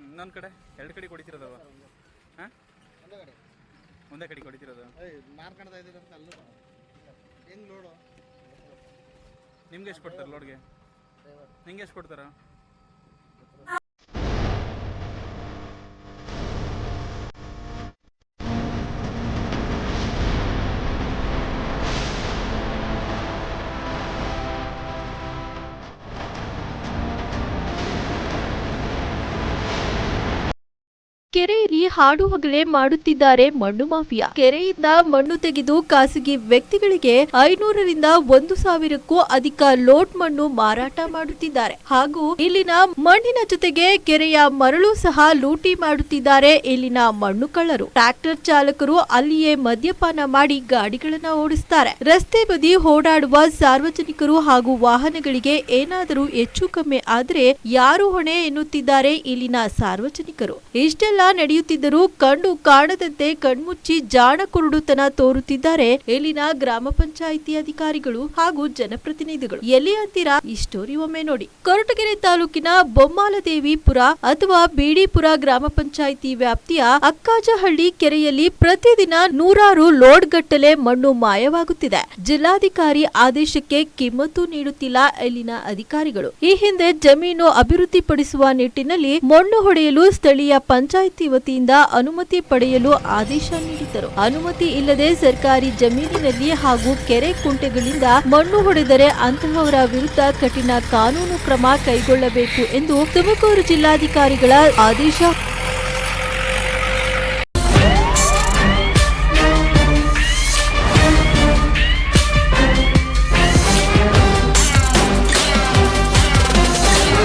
ಇನ್ನೊಂದು ಕಡೆ ಎರಡು ಕಡೆ ಕೊಡ್ತಿರೋದವ ಹಾಂ ಒಂದೇ ಕಡೆ ಕೊಡ್ತಿರೋದು ಮಾರ್ಕಾಡ್ತಾ ಇದ್ದೀರ ಅಂತ ಅಲ್ಲೂ ಹೆಂಗೆ ಲೋಡು ನಿಮ್ಗೆ ಎಷ್ಟು ಕೊಡ್ತಾರೆ ಲೋಡ್ಗೆ ನಿಂಗೆ ಎಷ್ಟು ಕೊಡ್ತಾರ ಕೆರೆಯಲ್ಲಿ ಹಾಡು ಹಗಲೇ ಮಾಡುತ್ತಿದ್ದಾರೆ ಮಣ್ಣು ಮಾಫಿಯಾ. ಕೆರೆಯಿಂದ ಮಣ್ಣು ತೆಗೆದು ಖಾಸಗಿ ವ್ಯಕ್ತಿಗಳಿಗೆ 500ರಿಂದ 1,000ಕ್ಕೂ ಅಧಿಕ ಲೋಡ್ ಮಣ್ಣು ಮಾರಾಟ ಮಾಡುತ್ತಿದ್ದಾರೆ. ಹಾಗೂ ಇಲ್ಲಿನ ಮಣ್ಣಿನ ಜೊತೆಗೆ ಕೆರೆಯ ಮರಳು ಸಹ ಲೂಟಿ ಮಾಡುತ್ತಿದ್ದಾರೆ ಇಲ್ಲಿನ ಮಣ್ಣು ಕಳ್ಳರು. ಟ್ರ್ಯಾಕ್ಟರ್ ಚಾಲಕರು ಅಲ್ಲಿಯೇ ಮದ್ಯಪಾನ ಮಾಡಿ ಗಾಡಿಗಳನ್ನ ಓಡಿಸುತ್ತಾರೆ. ರಸ್ತೆ ಬದಿ ಓಡಾಡುವ ಸಾರ್ವಜನಿಕರು ಹಾಗೂ ವಾಹನಗಳಿಗೆ ಏನಾದರೂ ಹೆಚ್ಚು ಕಮ್ಮಿ ಆದ್ರೆ ಯಾರು ಹೊಣೆ ಎನ್ನುತ್ತಿದ್ದಾರೆ ಇಲ್ಲಿನ ಸಾರ್ವಜನಿಕರು. ಇಷ್ಟೆಲ್ಲ ನಡೆಯುತ್ತಿದ್ದರೂ ಕಂಡು ಕಾಣದಂತೆ ಕಣ್ಮುಚ್ಚಿ ಜಾಣ ಕುರುಡುತನ ತೋರುತ್ತಿದ್ದಾರೆ ಇಲ್ಲಿನ ಗ್ರಾಮ ಪಂಚಾಯಿತಿ ಅಧಿಕಾರಿಗಳು ಹಾಗೂ ಜನಪ್ರತಿನಿಧಿಗಳು. ಎಲ್ಲಿ ಅಂತೀರಾ? ಈ ಸ್ಟೋರಿ ಒಮ್ಮೆ ನೋಡಿ. ಕೊರಟಗೆರೆ ತಾಲೂಕಿನ ಬೊಮ್ಮಾಲದೇವಿಪುರ ಅಥವಾ ಬಿಡಿಪುರ ಗ್ರಾಮ ಪಂಚಾಯಿತಿ ವ್ಯಾಪ್ತಿಯ ಅಕ್ಕಾಜಹಳ್ಳಿ ಕೆರೆಯಲ್ಲಿ ಪ್ರತಿದಿನ ನೂರಾರು ಲೋಡ್ ಗಟ್ಟಲೆ ಮಣ್ಣು ಮಾಯವಾಗುತ್ತಿದೆ. ಜಿಲ್ಲಾಧಿಕಾರಿ ಆದೇಶಕ್ಕೆ ಕಿಮ್ಮತ್ತು ನೀಡುತ್ತಿಲ್ಲ ಇಲ್ಲಿನ ಅಧಿಕಾರಿಗಳು. ಈ ಹಿಂದೆ ಜಮೀನು ಅಭಿವೃದ್ಧಿಪಡಿಸುವ ನಿಟ್ಟಿನಲ್ಲಿ ಮಣ್ಣು ಹೊಡೆಯಲು ಸ್ಥಳೀಯ ಪಂಚಾಯಿತಿ ವತಿಯಿಂದ ಅನುಮತಿ ಪಡೆಯಲು ಆದೇಶ ನೀಡಿದ್ದರು. ಅನುಮತಿ ಇಲ್ಲದೆ ಸರ್ಕಾರಿ ಜಮೀನಿನಲ್ಲಿ ಹಾಗೂ ಕೆರೆ ಕುಂಟೆಗಳಿಂದ ಮಣ್ಣು ಹೊಡೆದರೆ ಅಂತಹವರ ವಿರುದ್ಧ ಕಠಿಣ ಕಾನೂನು ಕ್ರಮ ಕೈಗೊಳ್ಳಬೇಕು ಎಂದು ತುಮಕೂರು ಜಿಲ್ಲಾಧಿಕಾರಿಗಳ ಆದೇಶ